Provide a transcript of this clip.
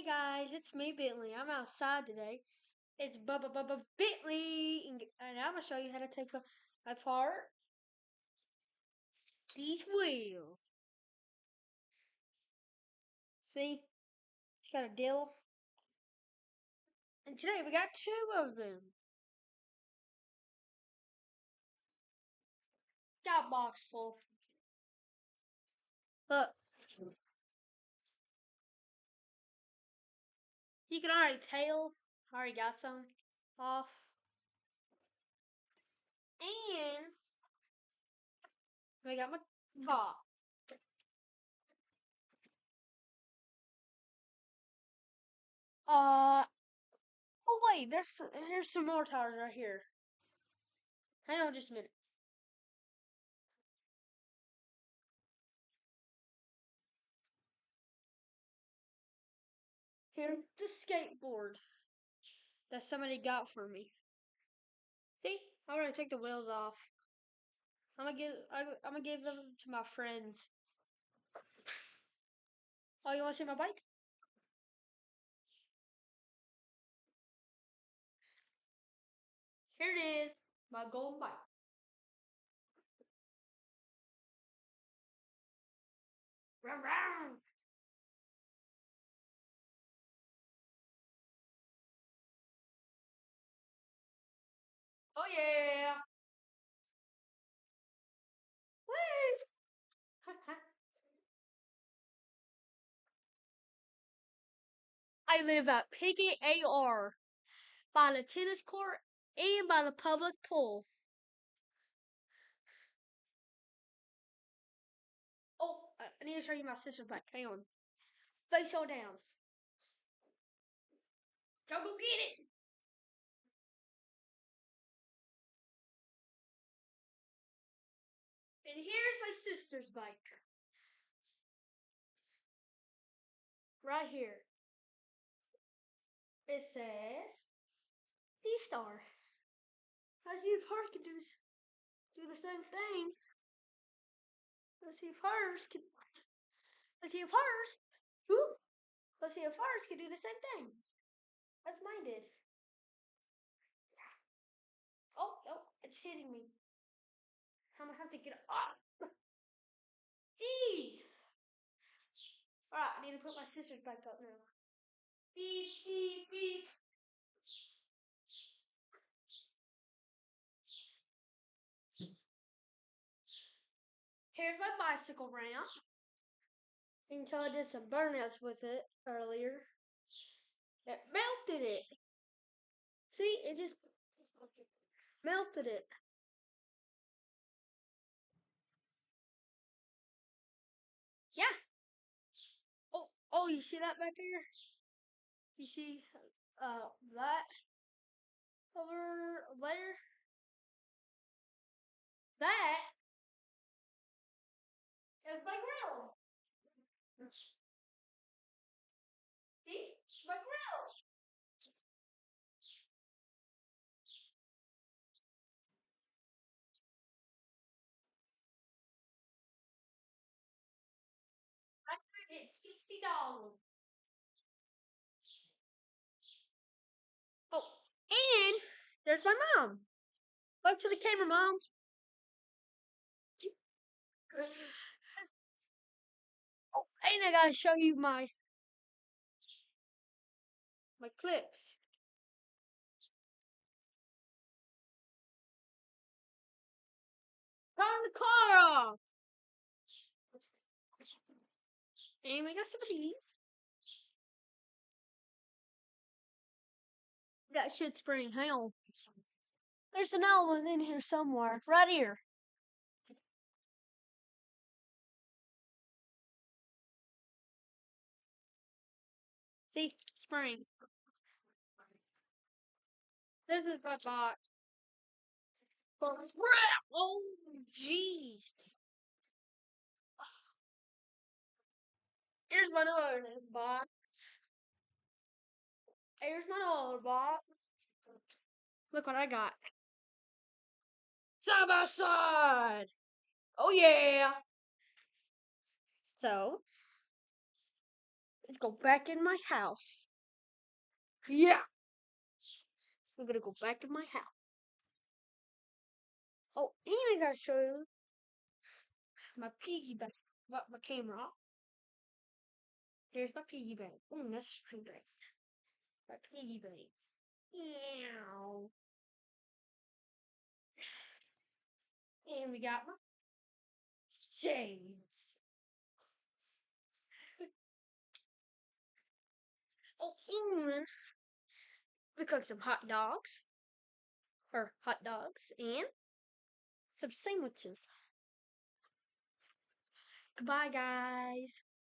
Hey guys, it's me, Bentley. I'm outside today. It's Bubba Bentley, and I'm gonna show you how to take apart these wheels. See, it's got a dill, and today we got two of them. Got a box full. Look, you can already tell. I already got some off, and I got my top. Oh wait, here's some more tires right here. Hang on just a minute. Here's the skateboard that somebody got for me. See, I'm gonna take the wheels off. I'm gonna give them to my friends. Oh, you want to see my bike? Here it is, my golden bike. Rawr, rawr. Oh yeah. Woo! I live at Piggy AR by the tennis court and by the public pool. Oh, I need to show you my sister's bike. Hang on. Face all down. Go get it. And here's my sister's bike. Right here. It says D-Star. Let's see if hers can do the same thing. Let's see if hers can. Let's see if hers. Whoop. Let's see if hers can do the same thing as mine did. Oh, no, it's hitting me. I'm gonna have to get up. Jeez. Alright, I need to put my sister's back up now. Beep, beep, beep. Here's my bicycle ramp. You can tell I did some burnouts with it earlier. It melted it. See, it just melted it. Yeah. Oh, you see that back there? You see that over there? That is my grill. See? My grill. It's $60. Oh, and there's my mom. Look to the camera, Mom. Oh, and I gotta show you my clips. Turn the car off. And we got some of these. That shit spring. Hang on. There's another one in here somewhere. Right here. See? Spring. This is my box. Oh, jeez. Here's my other box. Here's my other box. Look what I got. Side by side. Oh, yeah. So, Let's go back in my house. Yeah. We're gonna go back in my house. Oh, and I gotta show you my piggy bank. My camera. There's my piggy bank. That's pretty great. My piggy bank. Meow. And we got my shades. Oh, and we cooked some hot dogs. Or hot dogs. And some sandwiches. Goodbye, guys.